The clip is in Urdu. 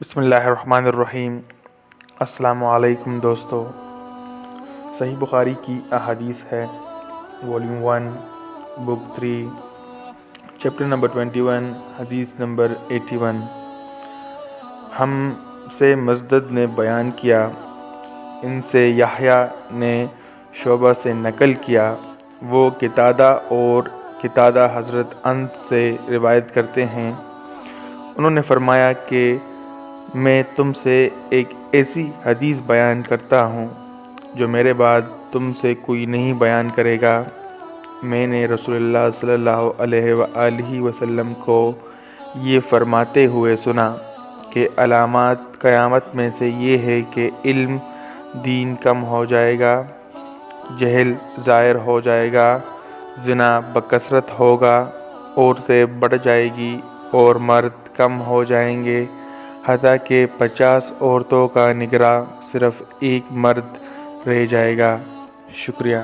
بسم اللہ الرحمن الرحیم۔ السلام علیکم دوستو، صحیح بخاری کی احادیث ہے، والیوم 1 بک 3 چیپٹر نمبر 21 حدیث نمبر 81۔ ہم سے مسدد نے بیان کیا، ان سے یحییٰ نے شعبہ سے نقل کیا، وہ قتادہ حضرت انس سے روایت کرتے ہیں، انہوں نے فرمایا کہ میں تم سے ایک ایسی حدیث بیان کرتا ہوں جو میرے بعد تم سے کوئی نہیں بیان کرے گا۔ میں نے رسول اللہ صلی اللہ علیہ وآلہ وسلم کو یہ فرماتے ہوئے سنا کہ علامات قیامت میں سے یہ ہے کہ علم دین کم ہو جائے گا، جہل ظاہر ہو جائے گا، زنا بکثرت ہوگا، عورتیں بڑھ جائے گی اور مرد کم ہو جائیں گے، حتیٰ کہ 50 عورتوں کا نگراں صرف ایک مرد رہ جائے گا۔ شکریہ۔